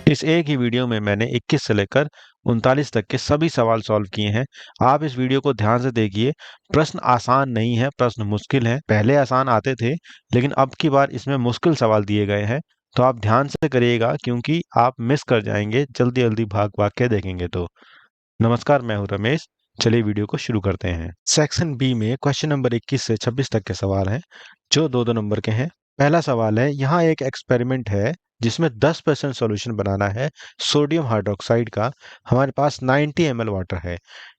इस एक ही वीडियो में मैंने 21 से लेकर 39 तक के सभी सवाल सॉल्व किए हैं। आप इस वीडियो को ध्यान से देखिए। प्रश्न आसान नहीं है, प्रश्न मुश्किल है। पहले आसान आते थे, लेकिन अब की बार इसमें मुश्किल सवाल दिए गए हैं। तो आप ध्यान से करिएगा, क्योंकि आप मिस कर जाएंगे जल्दी जल्दी भाग भाग के देखेंगे तो। नमस्कार, मैं हूं रमेश। चलिए वीडियो को शुरू करते हैं। सेक्शन बी में क्वेश्चन नंबर 21 से 26 तक के सवाल हैं, जो दो दो नंबर के हैं। पहला सवाल है, यहाँ एक एक्सपेरिमेंट है जिसमें 10% सॉल्यूशन बनाना है सोडियम हाइड्रोक्साइड का। हमारे पास 90 ml वाटर है।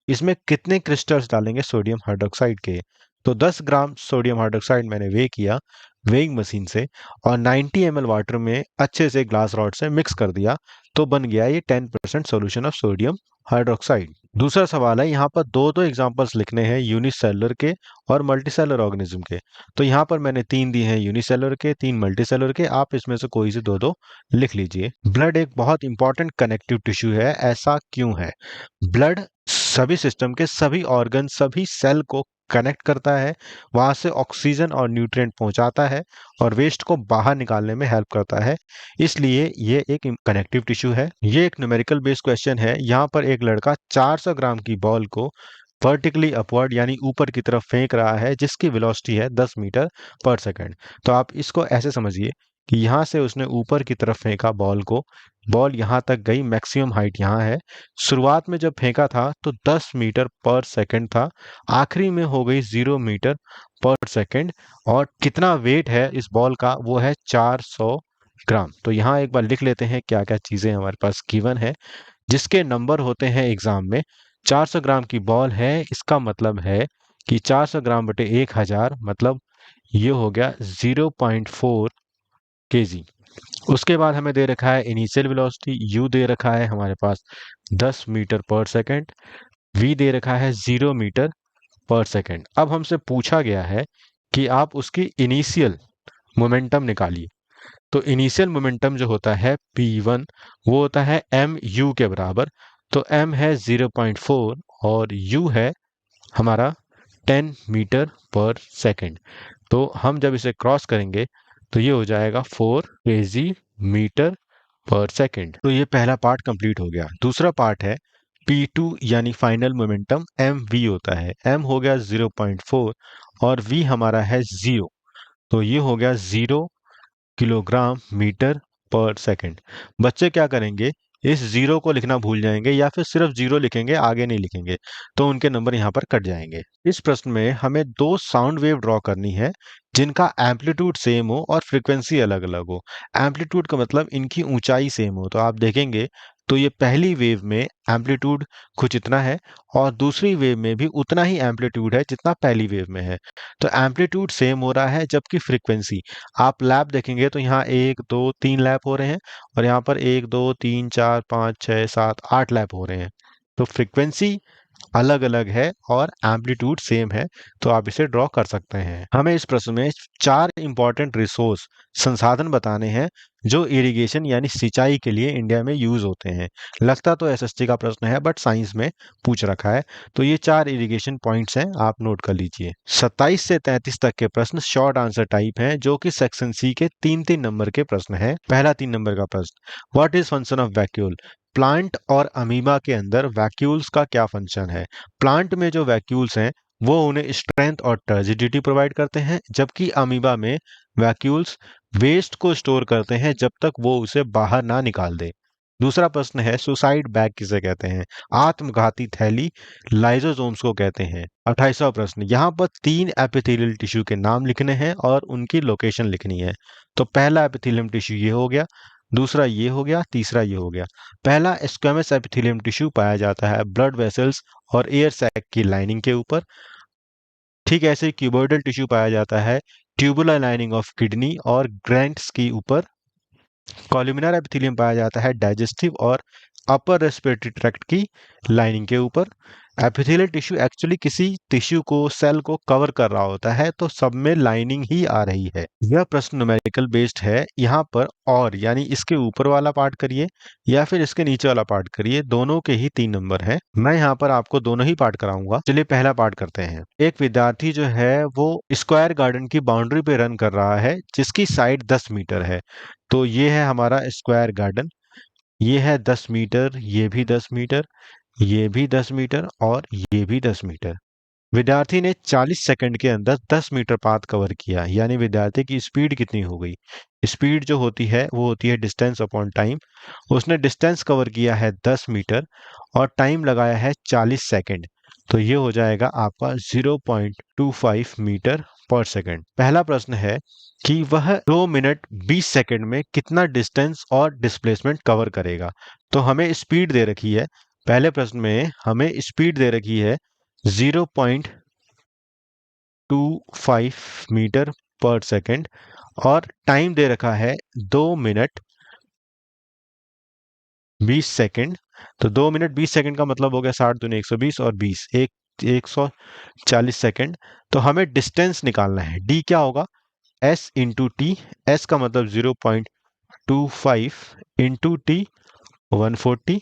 इसमें कितने क्रिस्टल्स डालेंगे सोडियम हाइड्रोक्साइड के? तो 10 ग्राम सोडियम हाइड्रोक्साइड मैंने वे किया वेइंग मशीन से, और 90 ml वाटर में अच्छे से ग्लास रॉड से मिक्स कर दिया। तो बन गया ये 10% सॉल्यूशन ऑफ सोडियम हाइड्रोक्साइड। दूसरा सवाल है, यहाँ पर दो दो एग्जांपल्स लिखने हैं यूनिसेलुलर के और मल्टीसेलुलर ऑर्गेनिज्म के। तो यहाँ पर मैंने तीन दिए हैं यूनिसेलुलर के, तीन मल्टीसेलुलर के। आप इसमें से कोई से दो दो लिख लीजिए। ब्लड एक बहुत इंपॉर्टेंट कनेक्टिव टिश्यू है। ऐसा क्यों है? ब्लड सभी सिस्टम के सभी ऑर्गन, सभी सेल को कनेक्ट करता है, वहां से ऑक्सीजन और न्यूट्रिएंट पहुंचाता है और वेस्ट को बाहर निकालने में हेल्प करता है। इसलिए ये एक कनेक्टिव टिश्यू है। ये एक न्यूमेरिकल बेस्ड क्वेश्चन है। यहाँ पर एक लड़का 400 ग्राम की बॉल को वर्टिकली अपवर्ड यानी ऊपर की तरफ फेंक रहा है, जिसकी वेलोसिटी है 10 मीटर पर सेकंड। तो आप इसको ऐसे समझिए कि यहाँ से उसने ऊपर की तरफ फेंका बॉल को, बॉल यहाँ तक गई, मैक्सिमम हाइट यहाँ है। शुरुआत में जब फेंका था तो 10 मीटर पर सेकंड था, आखिरी में हो गई 0 मीटर पर सेकंड। और कितना वेट है इस बॉल का? वो है 400 ग्राम। तो यहाँ एक बार लिख लेते हैं क्या क्या चीजें हमारे पास गिवन है, जिसके नंबर होते हैं एग्जाम में। 400 ग्राम की बॉल है, इसका मतलब है कि 400 ग्राम बटे 1000, मतलब ये हो गया 0.4 kg। उसके बाद हमें दे रखा है इनिशियल वेलोसिटी u, दे रखा है हमारे पास 10 मीटर पर सेकंड, v दे रखा है 0 मीटर पर सेकंड। अब हमसे पूछा गया है कि आप उसकी इनिशियल मोमेंटम निकालिए। तो इनिशियल मोमेंटम जो होता है p1, वो होता है mu के बराबर। तो m है 0.4 और u है हमारा 10 मीटर पर सेकंड। तो हम जब इसे क्रॉस करेंगे तो ये हो जाएगा 4 kg मीटर पर सेकंड। तो ये पहला पार्ट कंप्लीट हो गया। दूसरा पार्ट है P2 यानी फाइनल मोमेंटम mv होता है। m हो गया 0.4 और v हमारा है 0। तो ये हो गया 0 किलोग्राम मीटर पर सेकंड। बच्चे क्या करेंगे, इस जीरो को लिखना भूल जाएंगे या फिर सिर्फ जीरो लिखेंगे, आगे नहीं लिखेंगे, तो उनके नंबर यहाँ पर कट जाएंगे। इस प्रश्न में हमें दो साउंड वेव ड्रॉ करनी है जिनका एम्पलीट्यूड सेम हो और फ्रीक्वेंसी अलग अलग हो। एम्पलीट्यूड का मतलब इनकी ऊंचाई सेम हो। तो आप देखेंगे तो ये पहली वेव में एम्पलीट्यूड कुछ इतना है और दूसरी वेव में भी उतना ही एम्पलीट्यूड है जितना पहली वेव में है। तो एम्पलीट्यूड सेम हो रहा है, जबकि फ्रीक्वेंसी, आप लैप देखेंगे तो यहाँ 1 2 3 लैप हो रहे हैं और यहाँ पर 1 2 3 4 5 6 7 8 लैप हो रहे हैं। तो फ्रीक्वेंसी अलग अलग है और एम्पलीट्यूड सेम है। तो आप इसे ड्रॉ कर सकते हैं। हमें इस प्रश्न में चार इंपॉर्टेंट रिसोर्स, संसाधन बताने हैं जो इरिगेशन यानी सिंचाई के लिए इंडिया में यूज होते हैं। लगता तो एसएसटी का प्रश्न है, बट साइंस में पूछ रखा है। तो ये चार इरिगेशन पॉइंट्स हैं, आप नोट कर लीजिए। 27 से 33 तक के प्रश्न शॉर्ट आंसर टाइप हैं, जो कि सेक्शन सी के 3-3 नंबर के प्रश्न है। पहला 3 नंबर का प्रश्न, what is function of vacuole? Plant और अमीबा के अंदर वैक्यूल्स का क्या फंक्शन है? प्लांट में जो वैक्यूल्स हैं वो उन्हें स्ट्रेंथ और टर्जिडिटी प्रोवाइड करते हैं, जबकि अमीबा में वैक्यूल्स वेस्ट को स्टोर करते हैं जब तक वो उसे बाहर ना निकाल दे। दूसरा प्रश्न है, सुसाइड बैग किसे कहते हैं? आत्मघाती थैली लाइसोसोम्स को कहते हैं। 28वां प्रश्न, यहाँ पर 3 एपिथेलियल टिश्यू के नाम लिखने हैं और उनकी लोकेशन लिखनी है। तो पहला एपिथेलियम टिश्यू ये हो गया, दूसरा ये हो गया, तीसरा ये हो गया। पहला स्क्वेमस एपिथेलियम टिश्यू पाया जाता है ब्लड वेसल्स और एयर सैक की लाइनिंग के ऊपर। ठीक ऐसे क्यूबोइडल टिश्यू पाया जाता है ट्यूबुलर लाइनिंग ऑफ किडनी और ग्रैंट्स के ऊपर। कॉलुमिनर एपिथेलियम पाया जाता है डाइजेस्टिव और अपर रेस्पिरेटरी ट्रैक्ट की लाइनिंग के ऊपर। एपिथेलियल टिश्यू एक्चुअली किसी टिश्यू को, सेल को कवर कर रहा होता है, तो सब में लाइनिंग ही आ रही है। यह प्रश्न न्यूमेरिकल बेस्ड है। यहाँ पर और यानी इसके ऊपर वाला पार्ट करिए या फिर इसके नीचे वाला पार्ट करिए, दोनों के ही 3 नंबर हैं। मैं यहाँ पर आपको दोनों ही पार्ट कराऊंगा। चलिए पहला पार्ट करते हैं। एक विद्यार्थी जो है वो स्क्वायर गार्डन की बाउंड्री पे रन कर रहा है, जिसकी साइड 10 मीटर है। तो ये है हमारा स्क्वायर गार्डन। ये है 10 मीटर, ये भी 10 मीटर, ये भी 10 मीटर और ये भी 10 मीटर। विद्यार्थी ने 40 सेकंड के अंदर 10 मीटर पाथ कवर किया, यानी विद्यार्थी की स्पीड कितनी हो गई? स्पीड जो होती है वो होती है डिस्टेंस अपॉन टाइम। उसने डिस्टेंस कवर किया है 10 मीटर और टाइम लगाया है 40 सेकंड। तो ये हो जाएगा आपका 0.25 मीटर पर सेकंड। पहला प्रश्न है कि वह 2 मिनट 20 सेकंड में कितना डिस्टेंस और डिस्प्लेसमेंट कवर करेगा। तो हमें स्पीड दे रखी है, पहले प्रश्न में हमें स्पीड दे रखी है 0.25 मीटर पर सेकंड और टाइम दे रखा है 2 मिनट 20 सेकंड। तो 2 मिनट 20 सेकंड का मतलब हो गया 60 दूनी 120 और 20 140 सेकंड। तो हमें डिस्टेंस निकालना है, डी क्या होगा? S into T. एस का मतलब 0.25 इंटू टी 140।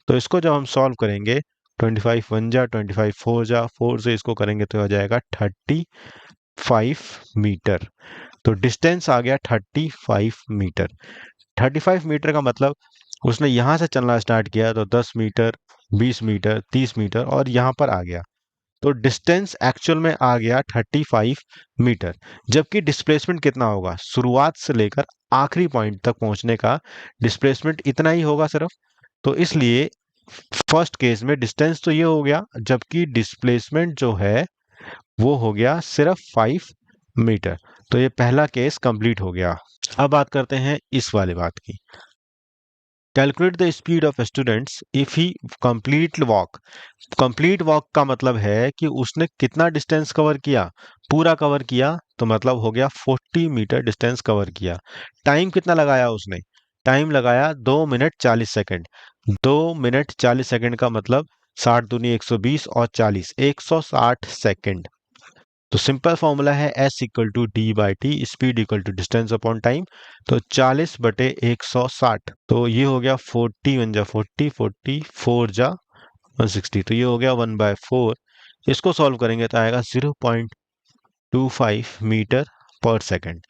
तो इसको जब हम सॉल्व करेंगे 25 वन जा 25 फोर जा, 4 से इसको करेंगे तो हो जाएगा 35 मीटर। तो डिस्टेंस आ गया 35 मीटर। 35 मीटर का मतलब उसने यहाँ से चलना स्टार्ट किया तो 10 मीटर, 20 मीटर, 30 मीटर और यहाँ पर आ गया। तो डिस्टेंस एक्चुअल में आ गया 35 मीटर। जबकि डिस्प्लेसमेंट कितना होगा? शुरुआत से लेकर आखिरी पॉइंट तक पहुंचने का डिस्प्लेसमेंट इतना ही होगा सिर्फ। तो इसलिए फर्स्ट केस में डिस्टेंस तो ये हो गया, जबकि डिस्प्लेसमेंट जो है वो हो गया सिर्फ 5 मीटर। तो ये पहला केस कंप्लीट हो गया। अब बात करते हैं इस वाले बात की। Calculate the speed of students if he complete walk. Complete walk का मतलब है कि उसने कितना डिस्टेंस कवर किया, पूरा कवर किया, तो मतलब हो गया 40 मीटर डिस्टेंस कवर किया। टाइम कितना लगाया उसने? टाइम लगाया 2 मिनट 40 सेकंड। 2 मिनट 40 सेकंड का मतलब 60 दूनी 120 और 40 160 सेकंड। तो सिंपल फॉर्मूला है S equal to D by T, speed equal to distance upon time. तो 40 बटे 160, तो ये हो गया 40 वन जा 40, 40 4 जा 160, तो ये हो गया 1/4। इसको सॉल्व करेंगे तो आएगा 0.25 मीटर पर सेकंड।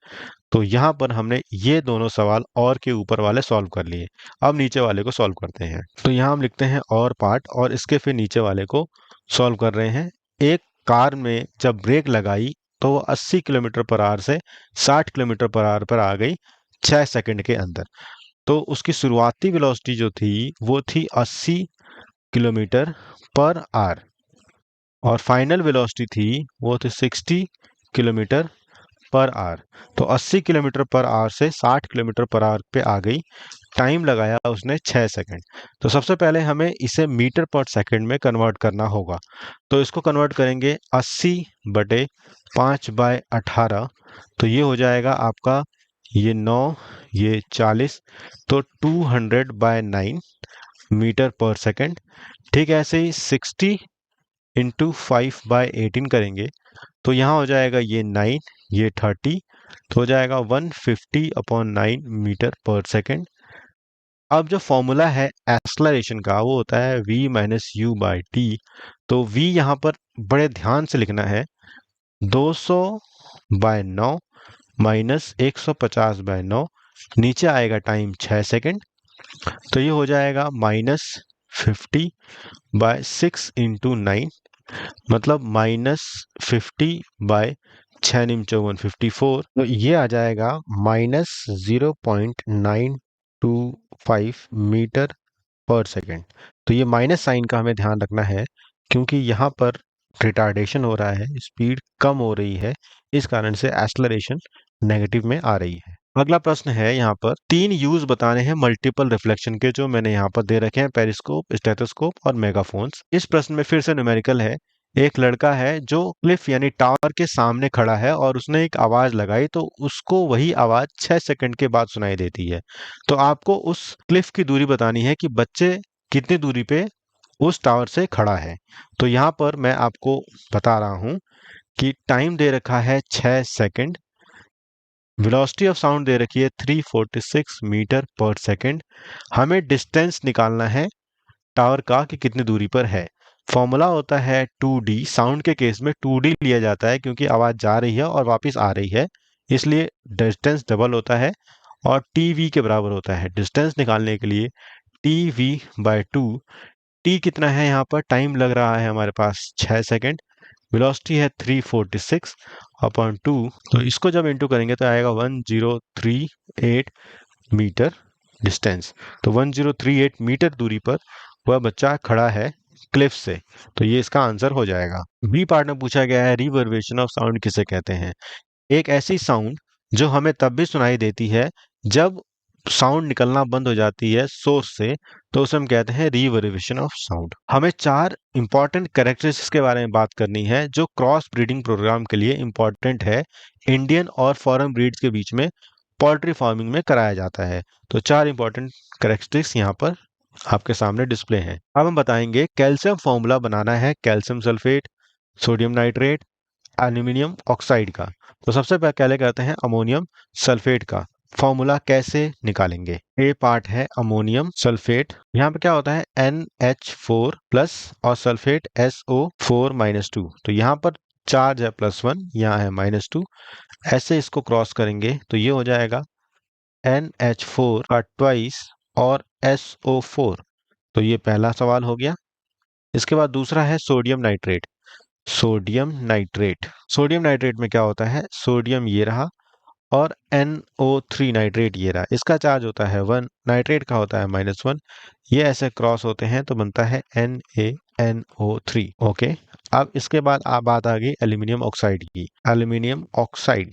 तो यहाँ पर हमने ये दोनों सवाल और के ऊपर वाले सॉल्व कर लिए। अब नीचे वाले को सॉल्व करते हैं। तो यहाँ हम लिखते हैं और पार्ट और इसके फिर नीचे वाले को सॉल्व कर रहे हैं। एक कार में जब ब्रेक लगाई तो वो 80 किलोमीटर पर आवर से 60 किलोमीटर पर आवर पर आ गई 6 सेकंड के अंदर। तो उसकी शुरुआती वेलोसिटी जो थी वो थी 80 किलोमीटर पर आवर और फाइनल वेलोसिटी थी वो थी 60 किलोमीटर पर आवर। तो 80 किलोमीटर पर आवर से 60 किलोमीटर पर आवर पे आ गई। टाइम लगाया उसने 6 सेकंड। तो सबसे पहले हमें इसे मीटर पर सेकंड में कन्वर्ट करना होगा। तो इसको कन्वर्ट करेंगे 80 बटे 5/18। तो ये हो जाएगा आपका ये 9, ये 40, तो 200/9 मीटर पर सेकंड। ठीक है, ऐसे ही 60 इंटू 5/18 करेंगे तो यहाँ हो जाएगा ये 9, ये 30, तो हो जाएगा 150/9 मीटर पर सेकंड। अब जो फॉर्मूला है एक्सलरेशन का वो होता है v minus you by T. तो v यहाँ पर बड़े ध्यान से लिखना है, 200/9 माइनस 150/9, नीचे आएगा टाइम 6 सेकंड। तो ये हो जाएगा -50/6 इंटू 9, मतलब -50/6 × 54। तो ये आ जाएगा -0.925 मीटर पर सेकेंड। तो ये माइनस साइन का हमें ध्यान रखना है क्योंकि यहाँ पर रिटार्डेशन हो रहा है, स्पीड कम हो रही है, इस कारण से एक्सलरेशन नेगेटिव में आ रही है। अगला प्रश्न है, यहाँ पर 3 यूज बताने हैं मल्टीपल रिफ्लेक्शन के, जो मैंने यहाँ पर दे रखे हैं, पेरिस्कोप, स्टेथोस्कोप और मेगाफोन्स। इस प्रश्न में फिर से न्यूमेरिकल है। एक लड़का है जो क्लिफ यानी टावर के सामने खड़ा है और उसने एक आवाज लगाई तो उसको वही आवाज 6 सेकंड के बाद सुनाई देती है। तो आपको उस क्लिफ की दूरी बतानी है कि बच्चे कितनी दूरी पे उस टावर से खड़ा है। तो यहाँ पर मैं आपको बता रहा हूँ कि टाइम दे रखा है 6 सेकंड, वेलोसिटी ऑफ साउंड दे रखी है 346 मीटर पर सेकंड। हमें डिस्टेंस निकालना है टावर का कि कितनी दूरी पर है। फॉर्मूला होता है 2D। साउंड के केस में 2D लिया जाता है क्योंकि आवाज जा रही है और वापस आ रही है, इसलिए डिस्टेंस डबल होता है और टीवी के बराबर होता है। डिस्टेंस निकालने के लिए TV/2। टी कितना है यहाँ पर, टाइम लग रहा है हमारे पास 6 सेकेंड, वेलोसिटी है 346 अपॉन 2, तो इसको जब इंटू करेंगे तो आएगा 1038 मीटर डिस्टेंस। तो 1038 मीटर दूरी पर वह बच्चा खड़ा है क्लिफ से, तो ये इसका आंसर हो जाएगा। बी पार्ट में पूछा गया है रिवर्बरेशन ऑफ साउंड किसे कहते हैं। एक ऐसी साउंड जो हमें तब भी सुनाई देती है जब साउंड निकलना बंद हो जाती है सोर्स से, तो उसे हम कहते हैं रिवर्बरेशन ऑफ साउंड। हमें 4 इंपॉर्टेंट कैरेक्टरिस्टिक्स के बारे में बात करनी है जो क्रॉस ब्रीडिंग प्रोग्राम के लिए इंपॉर्टेंट है, इंडियन और फॉरेन ब्रीड्स के बीच में पोल्ट्री फार्मिंग में कराया जाता है। तो 4 इंपॉर्टेंट कैरेक्टरिस्टिक्स यहाँ पर आपके सामने डिस्प्ले हैं। अब हम बताएंगे कैल्शियम फॉर्मूला बनाना है calcium sulphate, sodium nitrate, aluminium oxide का। तो सबसे पहले करते हैं अमोनियम सल्फेट का फॉर्मूला कैसे निकालेंगे। ए पार्ट है अमोनियम सल्फेट, यहाँ पे क्या होता है NH4 प्लस और सल्फेट SO4-2। तो यहाँ पर चार्ज है +1, यहाँ है -2, ऐसे इसको क्रॉस करेंगे तो ये हो जाएगा NH4 का ट्वाइस और SO4। तो ये पहला सवाल हो गया। इसके बाद दूसरा है sodium nitrate. Sodium nitrate, sodium nitrate में क्या होता है, सोडियम ये रहा और NO3 नाइट्रेट ये रहा, इसका चार्ज होता है 1, नाइट्रेट का होता है -1, ये ऐसे क्रॉस होते हैं तो बनता है NaNO3। ओके, अब इसके बाद बात आ गई एल्यूमिनियम ऑक्साइड की। एल्यूमिनियम ऑक्साइड,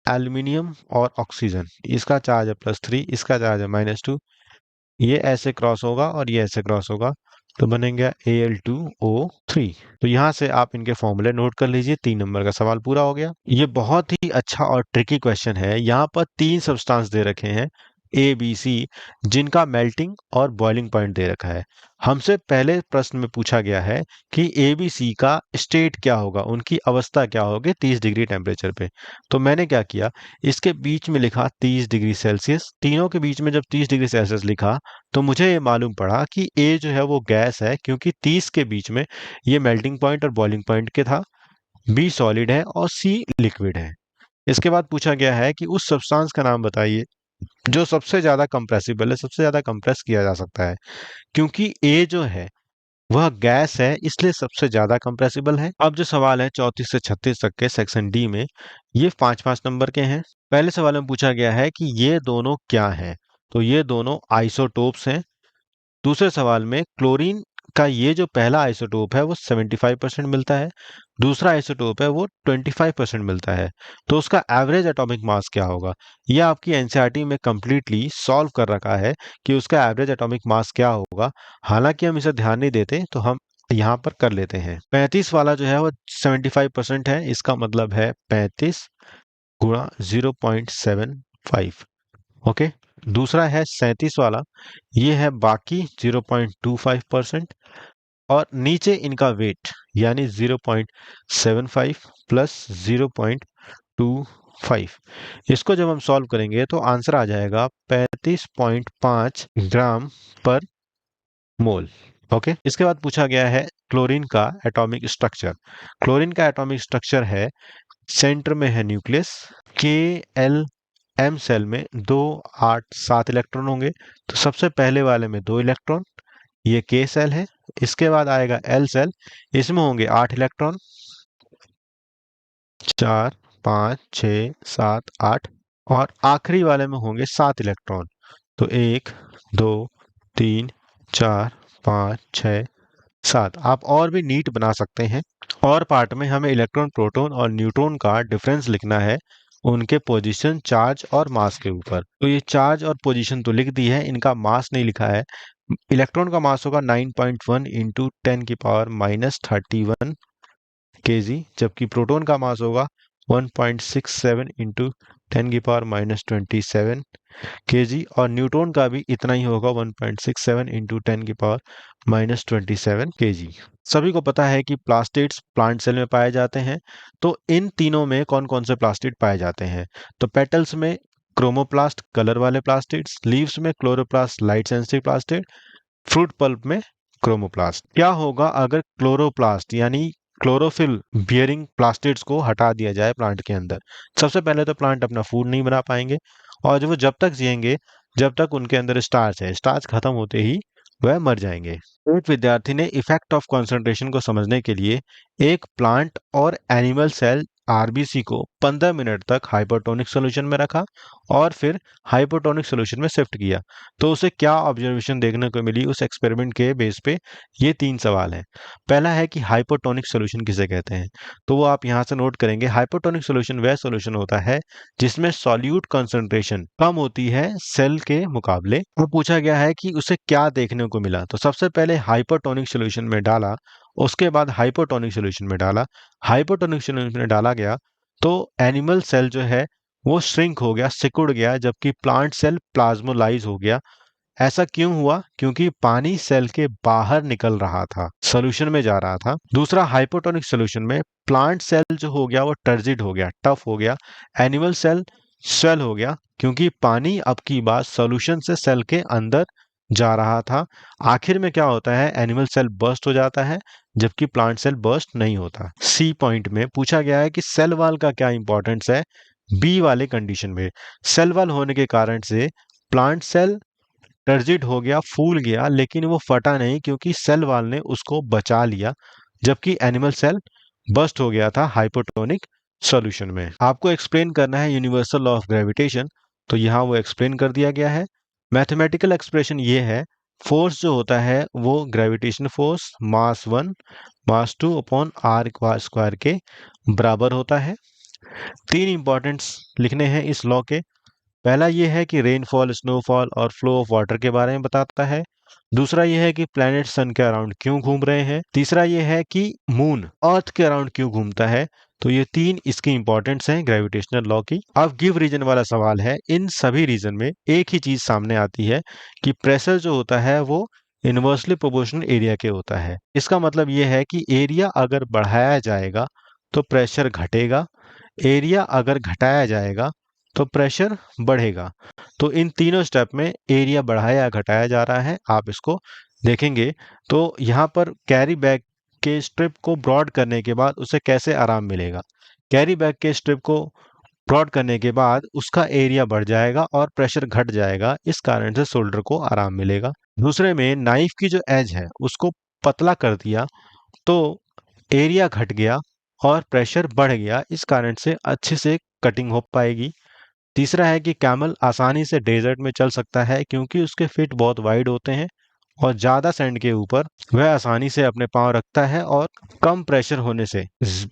एल्यूमिनियम और ऑक्सीजन, इसका चार्ज है +3, इसका चार्ज है -2, ये ऐसे क्रॉस होगा और ये ऐसे क्रॉस होगा तो बनेगा Al2O3। तो यहाँ से आप इनके फॉर्मूले नोट कर लीजिए। 3 नंबर का सवाल पूरा हो गया। ये बहुत ही अच्छा और ट्रिकी क्वेश्चन है। यहाँ पर 3 सब्सटेंस दे रखे हैं ABC, जिनका मेल्टिंग और बॉइलिंग पॉइंट दे रखा है। हमसे पहले प्रश्न में पूछा गया है कि ABC का स्टेट क्या होगा, उनकी अवस्था क्या होगी 30 डिग्री टेम्परेचर पे। तो मैंने क्या किया, इसके बीच में लिखा 30 डिग्री सेल्सियस। तीनों के बीच में जब 30 डिग्री सेल्सियस लिखा तो मुझे ये मालूम पड़ा कि ए जो है वो गैस है, क्योंकि 30 के बीच में ये मेल्टिंग पॉइंट और बॉइलिंग पॉइंट के था, बी सॉलिड है और सी लिक्विड है। इसके बाद पूछा गया है कि उस सब्सटेंस का नाम बताइए जो सबसे ज्यादा कंप्रेसिबल है, सबसे ज्यादा कंप्रेस किया जा सकता है। क्योंकि ए जो है वह गैस है, इसलिए सबसे ज्यादा कंप्रेसिबल है। अब जो सवाल है 34 से 36 तक के सेक्शन डी में, ये 5-5 नंबर के हैं। पहले सवाल में पूछा गया है कि ये दोनों क्या हैं, तो ये दोनों आइसोटोप्स हैं। दूसरे सवाल में क्लोरीन का ये जो पहला आइसोटोप है वो 75% मिलता है, दूसरा आइसोटोप है वो 25% मिलता है, तो उसका एवरेज एटॉमिक मास क्या होगा। ये आपकी एनसीईआरटी में कंप्लीटली सॉल्व कर रखा है कि उसका एवरेज एटॉमिक मास क्या होगा। हालांकि हम इसे ध्यान नहीं देते तो हम यहाँ पर कर लेते हैं। 35 वाला जो है वो 75% है, इसका मतलब है 35 गुणा 0.75। ओके, दूसरा है 37 वाला, ये है बाकी 0.25%, और नीचे इनका वेट यानी 0.75 प्लस 0.25। इसको जब हम सॉल्व करेंगे तो आंसर आ जाएगा 35.5 ग्राम पर मोल। ओके, इसके बाद पूछा गया है क्लोरीन का एटॉमिक स्ट्रक्चर। क्लोरीन का एटॉमिक स्ट्रक्चर है, सेंटर में है न्यूक्लियस, KL-M सेल में 2 8 7 इलेक्ट्रॉन होंगे। तो सबसे पहले वाले में 2 इलेक्ट्रॉन, ये K सेल है। इसके बाद आएगा L सेल, इसमें होंगे 8 इलेक्ट्रॉन, 4 5 6 7 8, और आखिरी वाले में होंगे 7 इलेक्ट्रॉन। तो 1 2 3 4 5 6 7। आप और भी नीट बना सकते हैं। और पार्ट में हमें इलेक्ट्रॉन, प्रोटॉन और न्यूट्रॉन का डिफरेंस लिखना है, उनके पोजीशन, चार्ज और मास के ऊपर। तो ये चार्ज और पोजीशन तो लिख दी है, इनका मास नहीं लिखा है। इलेक्ट्रॉन का मास होगा 9.1 इंटू 10⁻³ kg, जबकि प्रोटॉन का मास होगा 1.67 इंटू 10⁻27 kg, और न्यूट्रॉन का भी इतना ही होगा 1.67 इंटू 10⁻27 kg। सभी को पता है कि प्लास्टिड्स प्लांट सेल में पाए जाते हैं। तो इन तीनों में कौन कौन से प्लास्टिड पाए जाते हैं, तो पेटल्स में क्रोमोप्लास्ट कलर वाले प्लास्टिड्स, लीव्स में chloroplast light sensitive plastid, fruit pulp में क्रोमोप्लास्ट। क्या होगा अगर क्लोरोप्लास्ट यानी क्लोरोफिल बियरिंग प्लास्टिड्स को हटा दिया जाए प्लांट के अंदर। सबसे पहले तो प्लांट अपना फूड नहीं बना पाएंगे, और जब तक जिएंगे जब तक उनके अंदर स्टार्च है। स्टार्च खत्म होते ही वह मर जाएंगे। एक विद्यार्थी ने इफेक्ट ऑफ कंसंट्रेशन को समझने के लिए एक प्लांट और एनिमल सेल आरबीसी को 15 मिनट तक हाइपोटोनिक सॉल्यूशन में रखा और फिर हाइपोटोनिक सॉल्यूशन में शिफ्ट किया। तो उसे क्या ऑब्जर्वेशन देखने को मिली उस एक्सपेरिमेंट के बेस पे? ये 3 सवाल हैं। पहला है कि हाइपोटोनिक सॉल्यूशन किसे कहते हैं? तो वो आप यहाँ से नोट करेंगे। हाइपोटोनिक सॉल्यूशन वह सॉल्यूशन होता है जिसमें सॉल्यूट कंसंट्रेशन कम होती है सेल के मुकाबले। वो पूछा गया है कि उसे क्या देखने को मिला। तो सबसे पहले हाइपोटोनिक सॉल्यूशन में डाला, उसके बाद हाइपोटोनिक सॉल्यूशन में डाला। हाइपोटोनिक सॉल्यूशन में डाला गया तो एनिमल सेल जो है वो श्रिंक हो गया, सिकुड़ गया, जबकि प्लांट सेल प्लाज्मोलाइज हो गया। ऐसा क्यों हुआ? क्योंकि पानी सेल के बाहर निकल रहा था, सॉल्यूशन में जा रहा था। दूसरा, हाइपोटोनिक सॉल्यूशन में प्लांट सेल जो हो गया वो टर्जिड हो गया, टफ हो गया। एनिमल सेल स्वेल हो गया क्योंकि पानी अब की बार सॉल्यूशन से सेल के अंदर जा रहा था। आखिर में क्या होता है? एनिमल सेल बर्स्ट हो जाता है जबकि प्लांट सेल बर्स्ट नहीं होता। सी पॉइंट में पूछा गया है कि सेल वॉल का क्या इंपॉर्टेंस है बी वाले कंडीशन में। सेल वॉल होने के कारण से प्लांट सेल टर्जिड हो गया, फूल गया, लेकिन वो फटा नहीं क्योंकि सेल वॉल ने उसको बचा लिया, जबकि एनिमल सेल बस्ट हो गया था हाइपोटोनिक सॉल्यूशन में। आपको एक्सप्लेन करना है यूनिवर्सल लॉ ऑफ ग्रेविटेशन, तो यहाँ वो एक्सप्लेन कर दिया गया है। मैथमेटिकल एक्सप्रेशन ये है, फोर्स जो होता है वो gravitation force mass 1 mass 2 upon R square के बराबर होता है। 3 इंपॉर्टेंट्स लिखने हैं इस लॉ के। पहला ये है कि रेनफॉल, स्नोफॉल और फ्लो ऑफ वाटर के बारे में बताता है। दूसरा ये है कि प्लैनेट सन के अराउंड क्यों घूम रहे हैं। तीसरा ये है कि मून अर्थ के अराउंड क्यों घूमता है। तो ये 3 इसकी इंपॉर्टेंस हैं ग्रेविटेशनल लॉ की। अब गिव रीजन वाला सवाल है। इन सभी रीजन में एक ही चीज सामने आती है कि प्रेशर जो होता है वो इनवर्सली प्रोपोर्शनल एरिया के होता है। इसका मतलब ये है कि एरिया अगर बढ़ाया जाएगा तो प्रेशर घटेगा, एरिया अगर घटाया जाएगा तो प्रेशर बढ़ेगा। तो इन तीनों स्टेप में एरिया बढ़ाया या घटाया जा रहा है, आप इसको देखेंगे। तो यहाँ पर कैरी बैग के स्ट्रिप को ब्रॉड करने के बाद उसे कैसे आराम मिलेगा? कैरी बैग के स्ट्रिप को ब्रॉड करने के बाद उसका एरिया बढ़ जाएगा और प्रेशर घट जाएगा, इस कारण से शोल्डर को आराम मिलेगा। दूसरे में नाइफ की जो एज है उसको पतला कर दिया तो एरिया घट गया और प्रेशर बढ़ गया, इस कारण से अच्छे से कटिंग हो पाएगी। तीसरा है कि कैमल आसानी से डेजर्ट में चल सकता है क्योंकि उसके फिट बहुत वाइड होते हैं और ज़्यादा सैंड के ऊपर वह आसानी से अपने पांव रखता है और कम प्रेशर होने से,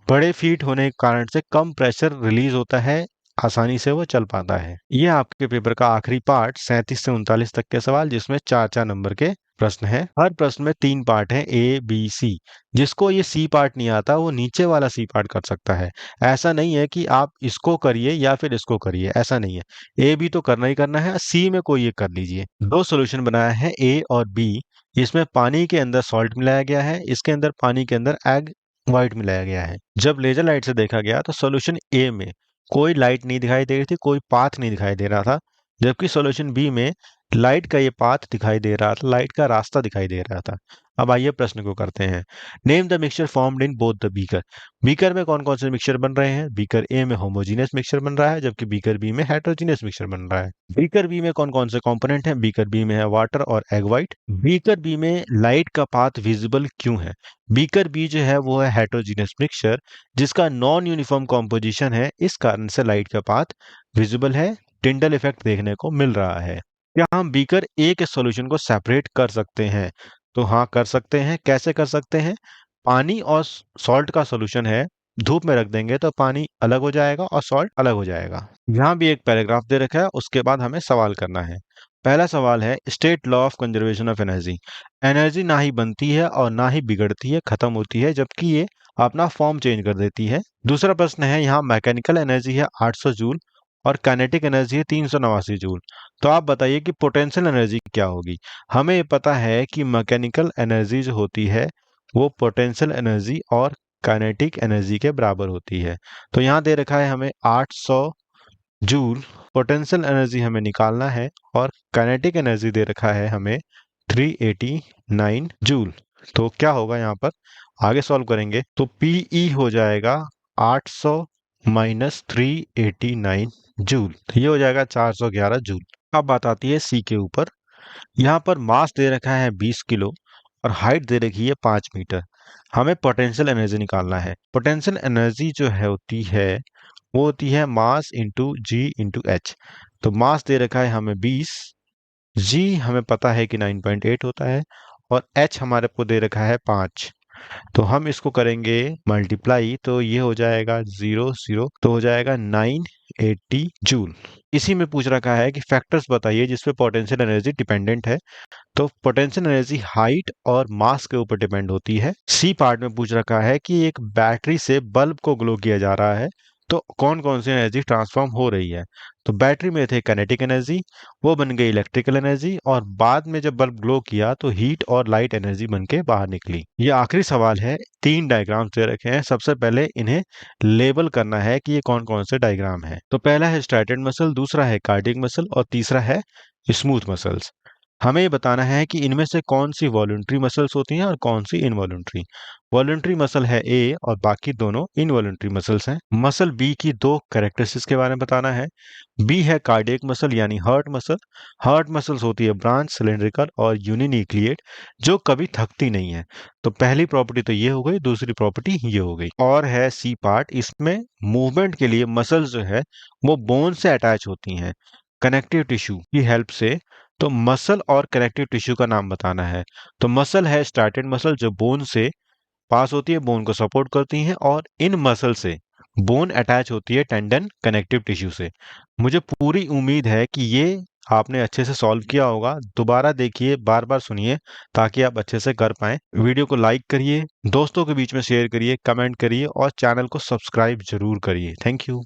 बड़े फीट होने के कारण से कम प्रेशर रिलीज होता है, आसानी से वो चल पाता है। ये आपके पेपर का आखिरी पार्ट 37 से 39 तक के सवाल, जिसमें 4-4 नंबर के प्रश्न है। हर प्रश्न में 3 पार्ट है, ए बी सी। जिसको ये सी पार्ट नहीं आता वो नीचे वाला सी पार्ट कर सकता है। ऐसा नहीं है कि आप इसको करिए या फिर इसको करिए, ऐसा नहीं है। ए बी तो करना ही करना है, सी में कोई एक कर लीजिए। 2 सॉल्यूशन बनाया है, ए और बी। इसमें पानी के अंदर सॉल्ट मिलाया गया है, इसके अंदर पानी के अंदर एग व्हाइट मिलाया गया है। जब लेजर लाइट से देखा गया तो सॉल्यूशन ए में कोई लाइट नहीं दिखाई दे रही थी, कोई पाथ नहीं दिखाई दे रहा था, जबकि सॉल्यूशन बी में लाइट का ये पाथ दिखाई दे रहा था, लाइट का रास्ता दिखाई दे रहा था। अब आइए प्रश्न को करते हैं। Name the mixture formed in both the beaker. Beaker में कौन कौन से मिक्सचर बन रहे हैं? बीकर ए में होमोजीनियस मिक्सचर बन रहा है, जबकि बीकर बी में हेटेरोजीनियस मिक्सचर बन रहा है। बीकर बी में कौन कौन से कंपोनेंट हैं? बीकर बी में है वाटर और एग व्हाइट। बीकर बी में लाइट का पाथ विजिबल क्यों है? बीकर बी जो है वो है हेटेरोजीनियस मिक्सचर जिसका नॉन यूनिफॉर्म कॉम्पोजिशन है, इस कारण से लाइट का पाथ विजिबल है, टिंडल इफेक्ट देखने को मिल रहा है। क्या हम बीकर ए के सॉल्यूशन को सेपरेट कर सकते हैं? तो हाँ, कर सकते हैं। कैसे कर सकते हैं? पानी और सॉल्ट का सॉल्यूशन है, धूप में रख देंगे तो पानी अलग हो जाएगा और सॉल्ट अलग हो जाएगा। यहाँ भी एक पैराग्राफ दे रखा है, उसके बाद हमें सवाल करना है। पहला सवाल है, state law of conservation of energy. Energy ना ही बनती है और ना ही बिगड़ती है, खत्म होती है, जबकि ये अपना फॉर्म चेंज कर देती है। दूसरा प्रश्न है, यहाँ मैकेनिकल एनर्जी है 800 जूल और काइनेटिक एनर्जी है 389 जूल। तो आप बताइए कि पोटेंशियल एनर्जी क्या होगी? हमें पता है कि मैकेनिकल एनर्जी जो होती है वो पोटेंशियल एनर्जी और काइनेटिक एनर्जी के बराबर होती है। तो यहाँ दे रखा है हमें 800 जूल, पोटेंशियल एनर्जी हमें निकालना है, और काइनेटिक एनर्जी दे रखा है हमें 389 जूल। तो क्या होगा यहाँ पर? आगे सॉल्व करेंगे तो पीई हो जाएगा 800 माइनस 389 जूल, तो ये हो जाएगा 411 जूल। अब बात आती है सी के ऊपर। यहाँ पर मास दे रखा है 20 किलो और हाइट दे रखी है 5 मीटर। हमें पोटेंशियल एनर्जी निकालना है। पोटेंशियल एनर्जी जो है होती है वो होती है मास इंटू जी इंटू एच। तो मास दे रखा है हमें 20, जी हमें पता है कि 9.8 होता है और एच हमारे को दे रखा है 5। तो हम इसको करेंगे मल्टीप्लाई, तो ये हो जाएगा 0 0, तो हो जाएगा 980 जूल। इसी में पूछ रखा है कि फैक्टर्स बताइए जिसपे पोटेंशियल एनर्जी डिपेंडेंट है। तो पोटेंशियल एनर्जी हाइट और मास के ऊपर डिपेंड होती है। सी पार्ट में पूछ रखा है कि एक बैटरी से बल्ब को ग्लो किया जा रहा है, तो कौन कौन सी एनर्जी ट्रांसफॉर्म हो रही है। तो बैटरी में थे काइनेटिक एनर्जी, वो बन गई इलेक्ट्रिकल एनर्जी, और बाद में जब बल्ब ग्लो किया तो हीट और लाइट एनर्जी बन के बाहर निकली। ये आखिरी सवाल है। 3 डायग्राम दे रखे हैं। सबसे पहले इन्हें लेबल करना है कि ये कौन कौन से डायग्राम है। तो पहला है स्ट्राइटेड मसल, दूसरा है कार्डियक मसल और तीसरा है स्मूथ मसल्स। हमें ये बताना है कि इनमें से कौन सी वॉलंटरी मसल्स होती हैं और कौन सी इनवॉलंटरी। वॉलंटरी मसल है ए और बाकी दोनों इनवॉलंटरी मसल्स हैं। मसल बी की 2 कैरेक्टरिस्टिक्स के बारे में बताना है। बी है कार्डियक मसल यानी हार्ट मसल। हार्ट मसल्स होती है ब्रांच, सिलेंड्रिकल और यूनिन्यूक्लिएट, जो कभी थकती नहीं है। तो पहली प्रॉपर्टी तो ये हो गई, दूसरी प्रॉपर्टी ये हो गई। और है सी पार्ट, इसमें मूवमेंट के लिए मसल्स जो है वो बोन से अटैच होती हैं कनेक्टिव टिश्यू की हेल्प से। तो मसल और कनेक्टिव टिश्यू का नाम बताना है। तो मसल है स्टार्टेड मसल जो बोन से पास होती है, बोन को सपोर्ट करती हैं, और इन मसल से बोन अटैच होती है टेंडन कनेक्टिव टिश्यू से। मुझे पूरी उम्मीद है कि ये आपने अच्छे से सॉल्व किया होगा। दोबारा देखिए, बार बार सुनिए ताकि आप अच्छे से कर पाएं। वीडियो को लाइक करिए, दोस्तों के बीच में शेयर करिए, कमेंट करिए और चैनल को सब्सक्राइब जरूर करिए। Thank you.